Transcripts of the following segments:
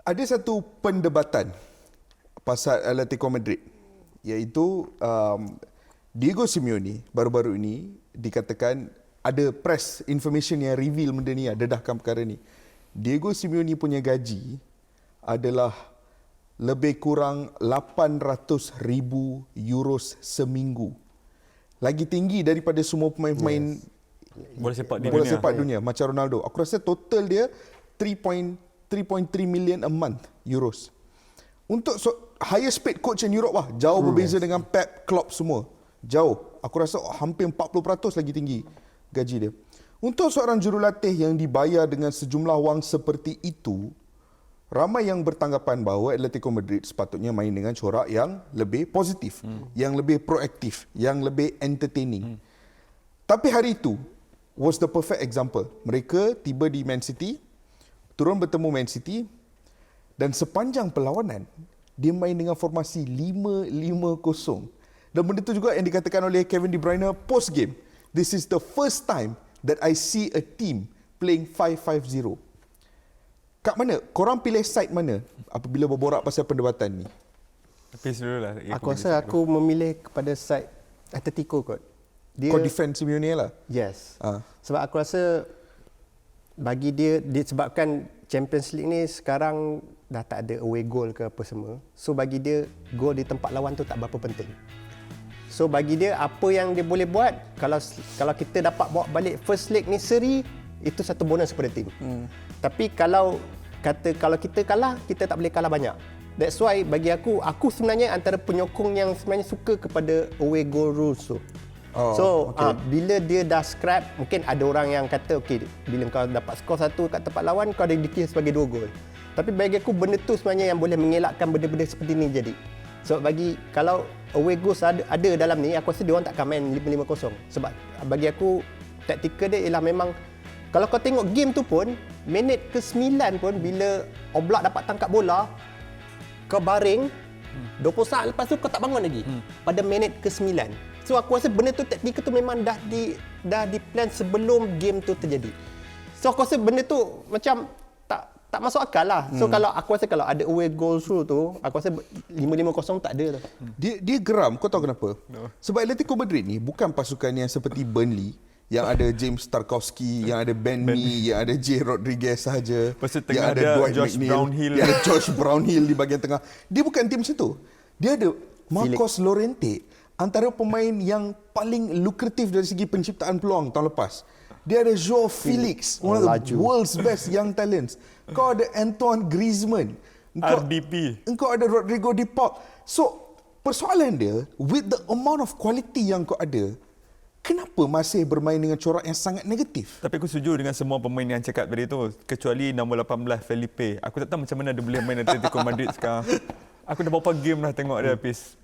Ada satu pendebatan pasal Atletico Madrid, iaitu Diego Simeone baru-baru ini dikatakan ada press information yang reveal benda ni, dedahkan perkara ni. Diego Simeone punya gaji adalah lebih kurang 800,000 euros seminggu. Lagi tinggi daripada semua pemain-pemain bola sepak dunia macam Ronaldo. Aku rasa total dia 3.3 million a month euros. Untuk highest paid coach in Europe lah, jauh berbeza dengan Pep, Klopp semua. Jauh. Aku rasa hampir 40% lagi tinggi gaji dia. Untuk seorang jurulatih yang dibayar dengan sejumlah wang seperti itu, ramai yang bertanggapan bahawa Atletico Madrid sepatutnya main dengan corak yang lebih positif, yang lebih proaktif, yang lebih entertaining. Tapi hari itu was the perfect example. Mereka tiba di Man City, turun bertemu Man City, dan sepanjang perlawanan dia main dengan formasi 5-5-0. Dan benda itu juga yang dikatakan oleh Kevin De Bruyne post game. This is the first time that I see a team playing 5-5-0. Kat mana? Korang pilih side mana apabila berborak pasal perdebatan ni? Habis dulu lah. Aku rasa aku memilih kepada side Atletico kot. Kau defend Simeone lah? Yes. Sebab aku rasa bagi dia disebabkan Champions League ni sekarang dah tak ada away goal ke apa semua. So bagi dia gol di tempat lawan tu tak berapa penting. So bagi dia apa yang dia boleh buat, kalau kita dapat bawa balik first leg ni seri, itu satu bonus kepada tim. Tapi kalau kita kalah, kita tak boleh kalah banyak. That's why bagi aku sebenarnya antara penyokong yang sebenarnya suka kepada away goal rules tu. Bila dia dah scrap, mungkin ada orang yang kata bila kau dapat skor satu kat tempat lawan, kau ada dikira sebagai 2 gol. Tapi bagi aku benda tu sebenarnya yang boleh mengelakkan benda-benda seperti ni jadi. So kalau away goals ada dalam ni, aku rasa dia orang tak akan main 5-5-0. Sebab bagi aku taktikal dia ialah memang, kalau kau tengok game tu pun, minit ke-9 pun bila Oblak dapat tangkap bola, kau baring 20 saat lepas tu kau tak bangun lagi. Pada minit ke-9. So aku rasa benda tu, taktikal tu memang dah di plan sebelum game tu terjadi. So aku rasa benda tu macam tak masuk akal lah. So kalau ada away goal through tu, aku rasa 5-5-0 tak ada tu. Dia geram, kau tahu kenapa? Sebab Atletico Madrid ni bukan pasukan yang seperti Burnley yang ada James Tarkowski, yang ada Ben Mee, yang ada J. Rodriguez sahaja, yang ada Dwight McNeil, yang ada Josh Brownhill di bahagian tengah. Dia bukan tim situ. Dia ada Marcos Llorente, antara pemain yang paling lukratif dari segi penciptaan peluang tahun lepas. Dia ada Joao Felix, one of the world's best young talents. Kau ada Antoine Griezmann. RDP. Engkau ada Rodrigo De Paul. So, persoalan dia, with the amount of quality yang kau ada, kenapa masih bermain dengan corak yang sangat negatif? Tapi aku setuju dengan semua pemain yang cakap tadi tu, kecuali nombor 18 Felipe. Aku tak tahu macam mana dia boleh main Atletico Madrid sekarang. Aku dah berapa game dah tengok dia habis.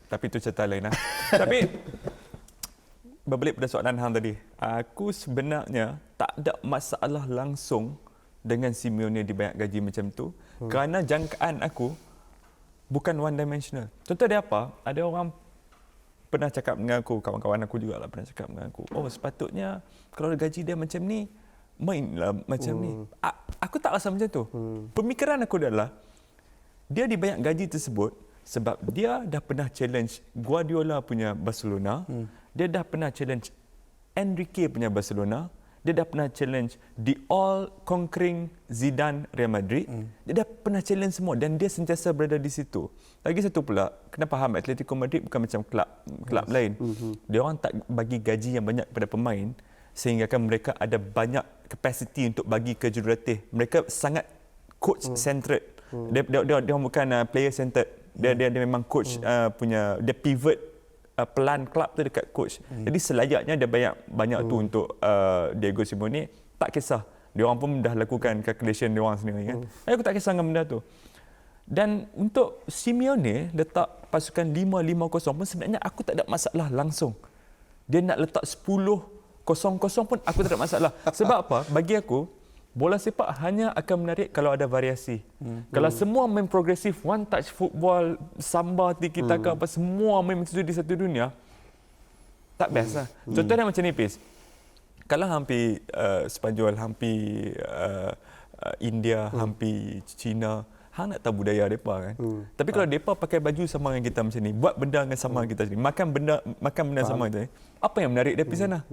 Tapi itu cerita lain lah. Tapi berbalik pada soalan hang tadi, aku sebenarnya tak ada masalah langsung dengan Simeone dibayar gaji macam tu, kerana jangkaan aku bukan one dimensional. Contoh dia apa? Ada orang pernah cakap dengan aku, kawan-kawan aku juga lah pernah cakap dengan aku, sepatutnya kalau gaji dia macam ni, mainlah macam ni. Aku tak rasa macam tu. Pemikiran aku adalah, dia dibayar gaji tersebut sebab dia dah pernah challenge Guardiola punya Barcelona, dia dah pernah challenge Enrique punya Barcelona, dia dah pernah challenge the all-conquering Zidane Real Madrid, dia dah pernah challenge semua dan dia sentiasa berada di situ. Lagi satu pula, kena faham Atletico Madrid bukan macam kelab lain. Dia orang tak bagi gaji yang banyak kepada pemain sehingga kan mereka ada banyak kapasiti untuk bagi ke jurulatih. Mereka sangat coach-centered. Dia bukan player-centered. Dia memang coach punya, dia pivot pelan klub tu dekat coach. Jadi selayaknya dia banyak tu untuk Diego Simeone. Tak kisah. Dia orang pun dah lakukan calculation dia orang sendiri kan. Aku tak kisah dengan benda tu. Dan untuk Simeone letak pasukan 5-5-0 pun sebenarnya aku tak ada masalah langsung. Dia nak letak 10-0 pun aku tak ada masalah. Sebab apa? Bagi aku, bola sepak hanya akan menarik kalau ada variasi. Kalau semua main progresif, one touch football, samba, tiki-taka, apa semua main macam tu di satu dunia, tak best lah. Contohnya macam ni, Pis. Kalau hampir Spanyol, hampir India, hampir China. Hang nak tahu budaya mereka kan. Tapi kalau mereka pakai baju sama dengan kita macam ni, buat benda dengan sama dengan kita macam ni, makan benda sama kita ni, apa yang menarik dari sana?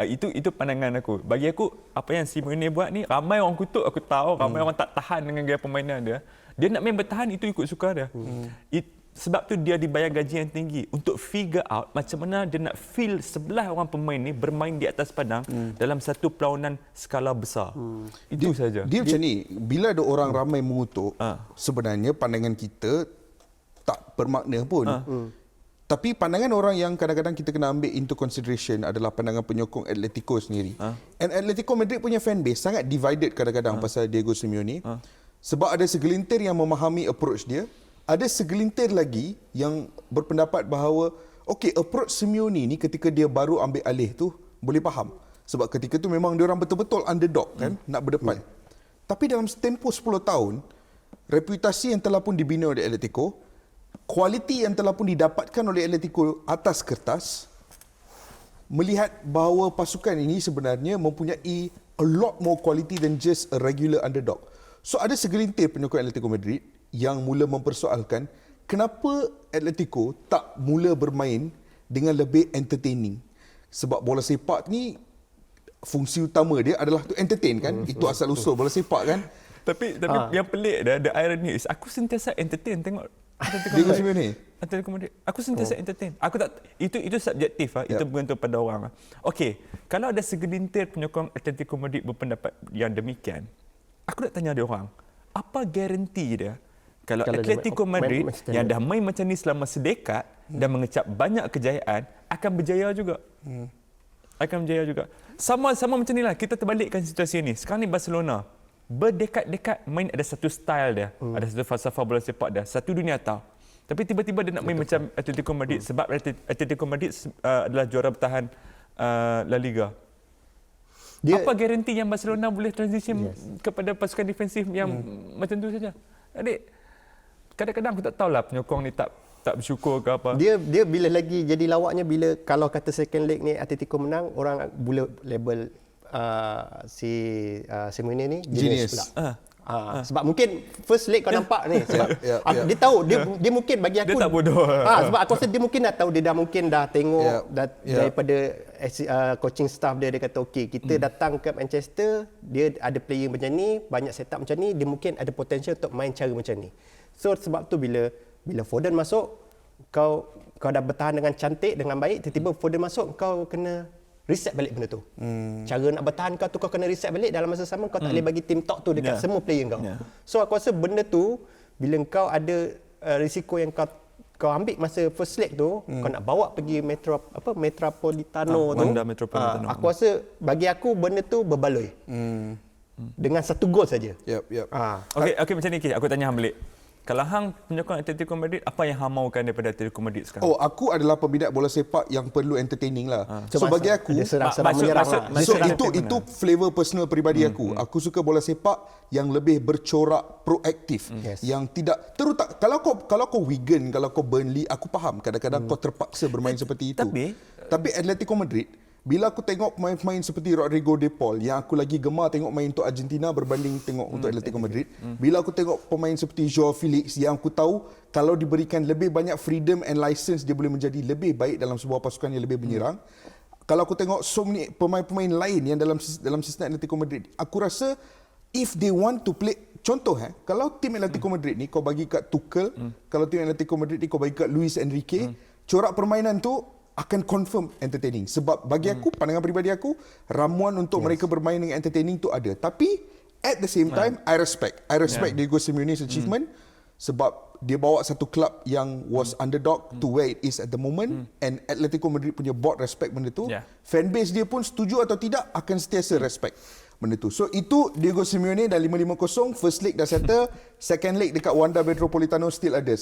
Itu pandangan aku. Bagi aku, apa yang Simeone buat ni, ramai orang kutuk, aku tahu, ramai orang tak tahan dengan gaya permainan dia. Dia nak main bertahan, itu ikut suka dia. Sebab tu dia dibayar gaji yang tinggi untuk figure out macam mana dia nak feel sebelah orang pemain ni bermain di atas padang dalam satu perlawanan skala besar. Itu saja. Dia macam ni, bila ada orang ramai mengutuk, sebenarnya pandangan kita tak bermakna pun. Tapi pandangan orang yang kadang-kadang kita kena ambil into consideration adalah pandangan penyokong Atletico sendiri. And Atletico Madrid punya fanbase sangat divided kadang-kadang pasal Diego Simeone. Sebab ada segelintir yang memahami approach dia, ada segelintir lagi yang berpendapat bahawa okey, approach Simeone ni ketika dia baru ambil alih tu boleh faham. Sebab ketika tu memang dia orang betul-betul underdog kan, nak berdepan. Tapi dalam tempoh 10 tahun, reputasi yang telah pun dibina oleh Atletico, kualiti yang telah pun didapatkan oleh Atletico atas kertas, melihat bahawa pasukan ini sebenarnya mempunyai a lot more quality than just a regular underdog. So ada segelintir penyokong Atletico Madrid yang mula mempersoalkan kenapa Atletico tak mula bermain dengan lebih entertaining. Sebab bola sepak ni fungsi utama dia adalah tu entertain kan. Itu asal usul bola sepak kan. Tapi yang pelik dah, the irony is aku sentiasa entertain tengok Diego Simeone. Atletico Madrid. Aku sentiasa entertain. Aku tak, itu subjektif itu bergantung pada orang. Okey, kalau ada segelintir penyokong Atletico Madrid berpendapat yang demikian, aku nak tanya dia orang, apa garanti dia kalau Atletico Madrid yang dah main macam ni selama sedekat dan mengecap banyak kejayaan akan berjaya juga. Akan berjaya juga. Sama macam inilah, kita terbalikkan situasi ini. Sekarang ni Barcelona berdekat-dekat main ada satu style dia, ada satu falsafah bola sepak dia, satu dunia tahu. Tapi tiba-tiba dia nak main macam Atletico Madrid sebab Atletico Madrid adalah juara bertahan La Liga. Apa garanti yang Barcelona boleh transition kepada pasukan defensif yang macam tu saja? Adik, kadang-kadang aku tak tahulah penyokong ni tak bersyukur ke apa. Dia bila lagi jadi lawaknya bila kalau kata second leg ni Atletico menang, orang boleh label si Simeone ni genius pula. Sebab mungkin first leg kau nampak ni sebab dia tahu dia mungkin bagi aku dia tak bodoh. Sebab aku rasa dia mungkin dah tahu, dia mungkin dah tengok daripada coaching staff dia kata okey, kita datang ke Manchester, dia ada player macam ni, banyak setup macam ni, dia mungkin ada potential untuk main cara macam ni. So sebab tu bila Foden masuk, kau dah bertahan dengan cantik, dengan baik, tiba-tiba Foden masuk, kau kena reset balik benda tu. Cara nak bertahan kau kena reset balik. Dalam masa sama kau tak boleh bagi team talk tu dekat semua player kau. So aku rasa benda tu bila kau ada risiko yang kau ambil masa first leg tu, kau nak bawa pergi Metropolitano tu. Aku rasa bagi aku benda tu berbaloi. Dengan satu gol saja. Okey macam ni aku tanya hang balik. Kalau hang penyokong Atletico Madrid, apa yang hang mahukan daripada Atletico Madrid sekarang? Aku adalah peminat bola sepak yang perlu entertaining lah. So bagi aku, serang menyerang lah. Itu flavor personal peribadi aku. Aku suka bola sepak yang lebih bercorak, proaktif, yang tidak terutak. Kalau kau Wigan, kalau kau Burnley, aku faham kadang-kadang kau terpaksa bermain seperti itu. Tapi Atletico Madrid, bila aku tengok pemain-pemain seperti Rodrigo De Paul, yang aku lagi gemar tengok main untuk Argentina berbanding tengok untuk Atletico Madrid. Bila aku tengok pemain seperti Joao Felix, yang aku tahu kalau diberikan lebih banyak freedom and license, dia boleh menjadi lebih baik dalam sebuah pasukan yang lebih menyerang. Kalau aku tengok so many pemain-pemain lain yang dalam sistem Atletico Madrid, aku rasa if they want to play, contoh kalau tim Atletico Madrid ni kau bagi kat Tuchel, kalau tim Atletico Madrid ni kau bagi kat Luis Enrique, corak permainan tu akan confirm entertaining. Sebab bagi aku, pandangan peribadi aku, ramuan untuk mereka bermain dengan entertaining tu ada. Tapi at the same time, I respect Diego Simeone's achievement sebab dia bawa satu club yang was underdog to where it is at the moment, and Atletico Madrid punya board respect benda tu. Fanbase dia pun setuju atau tidak akan sentiasa respect benda tu. So itu Diego Simeone dah 5-5-0, first leg dah settle, second leg dekat Wanda Metropolitano still ada.